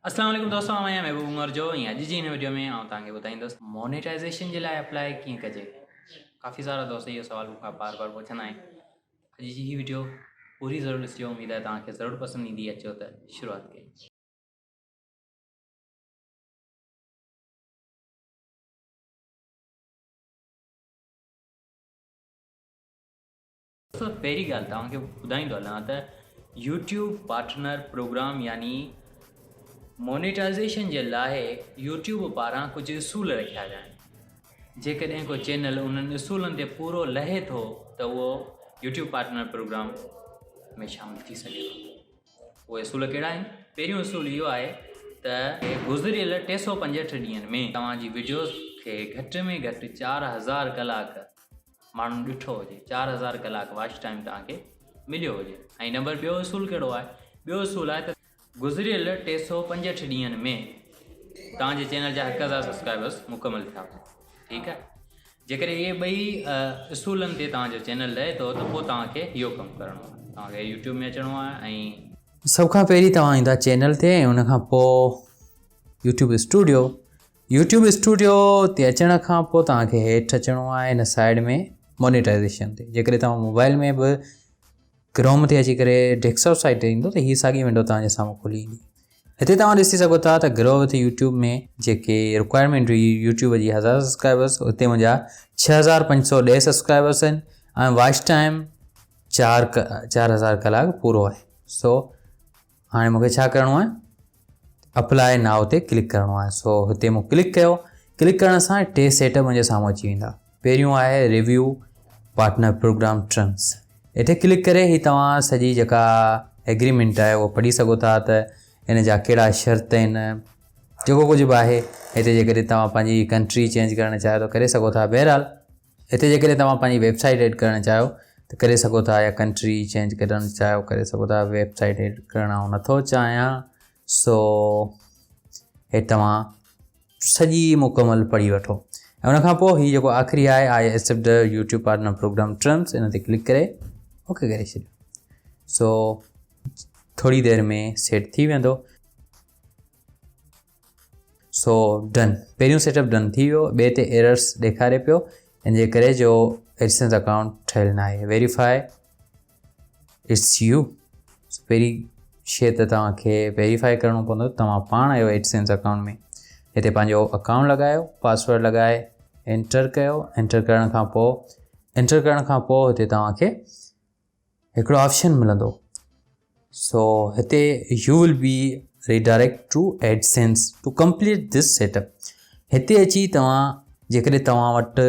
अस्सलाम वालेकुम दोस्तों, मैं महबूब उमर जो अॼु जी हिन वीडियो में आउं तव्हांखे ॿुधाईंदुसि मोनेटाइज़ेशन जे लाइ अप्लाई कीअं कजे। काफ़ी सारा दोस्त इहो सुवाल मूंखां बार बार पुछंदा आहिनि। अॼु जी ही वीडियो पूरी ज़रूरु ॾिसिजो, उमेद आहे तव्हांखे ज़रूरु पसंदि ईंदी। अचो त शुरूआत कयूं। दोस्तों पहिरीं ॻाल्हि तव्हांखे ॿुधाईंदो हलां त यूट्यूब पार्टनर प्रोग्राम यानी मोनेटाइज़ेशन जे लाइ यूट्यूब पारां कुझु उसूल रखिया विया आहिनि। जेकॾहिं को चैनल उन्हनि उसूलनि ते पूरो लहे थो त उहो यूट्यूब पार्टनर प्रोग्राम में शामिलु थी सघे थो। उहे उसूल कहिड़ा आहिनि? पहिरियों उसूल इहो आहे त गुज़िरियल 365 ॾींहंनि में तव्हांजी वीडियोज़ खे घटि में घटि 4000 कलाक माण्हुनि ॾिठो हुजे, 4000 कलाक वॉच टाइम तव्हांखे मिलियो हुजे। ऐं नंबर ॿियो उसूल कहिड़ो आहे? ॿियो उसूल आहे त गुज़िरियल 365 ॾींहंनि में तव्हांजे चैनल जा 1000 सब्सक्राइबर्स मुकमल थिया हुजनि। ठीकु आहे, जेकॾहिं इहे ॿई उसूलनि ते तव्हांजो चैनल रहे थो त पोइ तव्हांखे इहो कमु करिणो आहे। तव्हांखे यूट्यूब में अचिणो आहे ऐं सभ खां पहिरीं तव्हां ईंदा चैनल ते, ऐं उनखां पोइ यूट्यूब स्टूडियो ते अचण खां पोइ तव्हांखे हेठि अचिणो आहे हिन साइड में मोनेटाइज़ेशन ते। जेकॾहिं तव्हां मोबाइल में बि क्रोम ते अची करे डेस्कटॉप साइट ते ईंदो त हीअ साॻी विंडो तव्हांजे साम्हूं खुली ईंदी। हिते तव्हां ॾिसी सघो था त ग्रो विथ यूट्यूब में जेके रिक्वायरमेंट हुई यूट्यूब जी 1000 सब्सक्राइबर्स, हुते मुंहिंजा 6510 सब्सक्राइबर्स आहिनि ऐं वॉच टाइम 4000 कलाक पूरो आहे। सो हाणे मूंखे छा करिणो आहे? अप्लाई नाउ ते क्लिक करिणो आहे। सो हिते मूं क्लिक कयो। क्लिक करण सां टे सेटअप मुंहिंजे साम्हूं अची वेंदा। पहिरियों आहे रिव्यू पार्टनर प्रोग्राम टर्म्स। हिते क्लिक करे ही तव्हां सॼी जेका एग्रीमेंट आहे उहो पढ़ी सघो था त हिन जा कहिड़ा शर्त आहिनि, जेको कुझु बि आहे। हिते जेकॾहिं तव्हां पंहिंजी कंट्री चेंज करणु चाहियो त करे सघो था। बहरहाल हिते जेकॾहिं तव्हां पंहिंजी वेबसाइट एड करणु चाहियो त करे सघो था, या कंट्री चेंज करणु चाहियो करे सघो था। वेबसाइट एड करणु नथो चाहियां, सो हे तव्हां सॼी मुकमल पढ़ी वठो। ऐं उनखां पोइ हीउ जेको आख़िरी आहे, I accept the YouTube partner programme terms, इन ते क्लिक करे ओके करे छॾियो। सो थोरी देरि में सेट थी वेंदो। सो डन, पहिरियों सेटअप डन थी वियो। ॿिए ते एरर्स ॾेखारे पियो, इन जे करे जो एडसेंस अकाउंट ठहियलु न आहे। Verify it's U. पहिरीं शइ त तव्हांखे वेरीफाई करिणो पवंदो तव्हां पाण आहियो एडसेंस अकाउंट में। हिते पंहिंजो अकाउंट लॻायो, पासवर्ड लॻाए एंटर कयो। एंटर करण खां पोइ हिते तव्हांखे हिकिड़ो ऑप्शन मिलंदो। सो हिते you will be redirected to AdSense to complete this setup. हिते अची तव्हां जेकॾहिं तव्हां वटि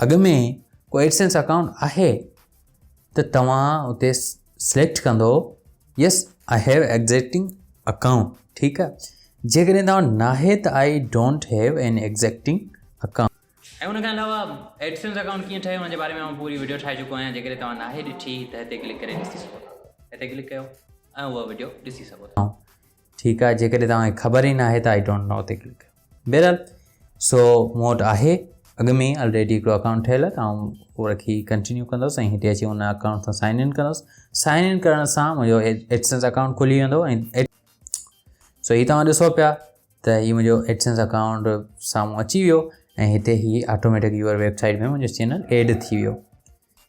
अॻु में को एडसेंस अकाउंट आहे त तव्हां उते सिलेक्ट कंदो yes I have existing account. ठीकु आहे, जेकॾहिं तव्हां नाहे त I don't have an existing account. ऐं उनखां अलावा एडसेंस अकाउंट कीअं ठहे उन जे बारे में मां पूरी वीडियो ठाहे चुको आहियां। जेकॾहिं तव्हां नाहे ॾिठी त हिते क्लिक करे ॾिसी सघो था। हिते क्लिक कयो ऐं उहा वीडियो ॾिसी सघो था। ठीकु आहे, जेकॾहिं तव्हांखे ख़बर ई न आहे त आई डोंट नो ते क्लिक कयो। बहरहाल सो मूं वटि आहे अॻु में ऑलरेडी हिकिड़ो अकाउंट ठहियलु आहे, तव्हां उहो रखी कंटिन्यू कंदुसि ऐं हिते अची हुन अकाउंट सां साइन इन कंदुसि। साइन इन करण सां मुंहिंजो एडसेंस अकाउंट खुली वेंदो। ऐं सो हीअ तव्हां ॾिसो पिया त हीअ मुंहिंजो एडसेंस अकाउंट साम्हूं अची वियो ऐं हिते हीअ ऑटोमेटिक यूअर वेबसाइट में मुंहिंजो चैनल एड थी वियो।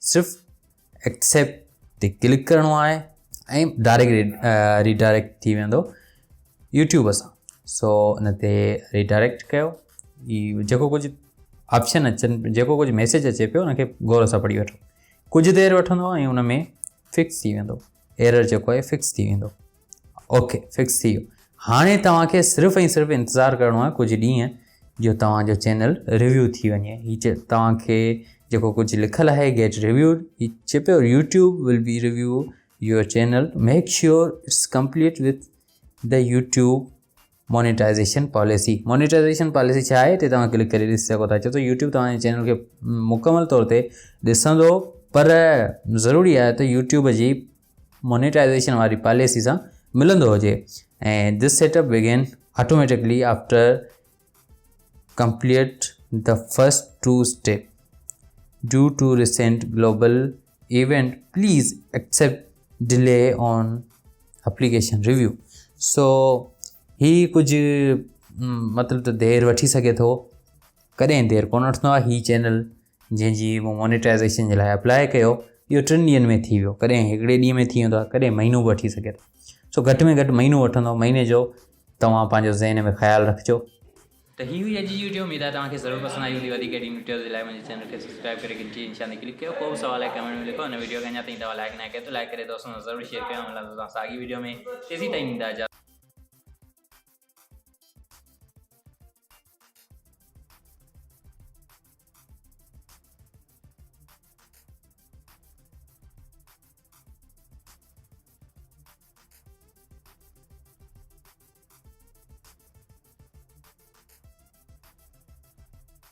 सिर्फ़ु एक्सेप्ट ते क्लिक करिणो आहे ऐं डायरेक्ट रिडायरेक्ट थी वेंदो यूट्यूब सां। सो इन ते रिडायरेक्ट कयो। ही जेको कुझु ऑप्शन अचनि, जेको कुझु मैसेज अचे पियो उनखे गौर सां पढ़ी वठो। कुझु देरि वठंदो ऐं उन में फिक्स थी वेंदो। एरर जेको आहे फिक्स थी वेंदो। ओके, फिक्स थी वियो। हाणे तव्हांखे सिर्फ़ु ऐं सिर्फ़ु इंतज़ारु करिणो आहे कुझु ॾींहं जो तव्हांजो चैनल रिव्यू थी वञे। हीअ तव्हांखे जेको कुझु लिखियलु आहे गेट रिव्यूड, हीअ चए पियो YouTube will be review your channel, make sure it's complete with the YouTube monetization policy. Monetization policy छा आहे हिते तव्हां क्लिक करे ॾिसी सघो था। चए थो यूट्यूब तव्हांजे चैनल खे मुकमल तौर ते ॾिसंदो, पर ज़रूरी आहे त यूट्यूब जी मोनेटाइज़ेशन वारी पॉलिसी सां मिलंदो हुजे। ऐं this setup begin automatically after complete the first two steps. Due to recent global event, please accept delay on application review. So ही कुझु मतिलबु त देरि वठी सघे थो, कॾहिं देरि कोन वठंदो आहे। ही चैनल जंहिंजी मूं मोनेटाइज़ेशन जे लाइ अप्लाई कयो इहो 3 ॾींहंनि में थी वियो, कॾहिं हिकिड़े ॾींहं में थी वेंदो आहे, कॾहिं महीनो बि वठी सघे थो। सो घटि में घटि महीनो वठंदो, महीने जो तव्हां पंहिंजो ज़हन में ख़्यालु रखिजो। त ही हुई अॼु जी वीडियो, उम्मीद आहे तव्हांखे ज़रूरु पसंदि आई हूंदी। वधीक अहिड़ी वीडियोज़ जे लाइ मुंहिंजे चैनल खे सब्सक्राइब करे घंटी निशान ते क्लिक कयो। को बि सवाल आहे कमेंट में लिखो। हिन वीडियो खे अञा ताईं तव्हां लाइक न कयो त लाइक करे दोस्तनि सां ज़रूरु शेयर कयो। मिलंदो तव्हां सां अॻी वीडियो में। तेसीं ताईं ईंदा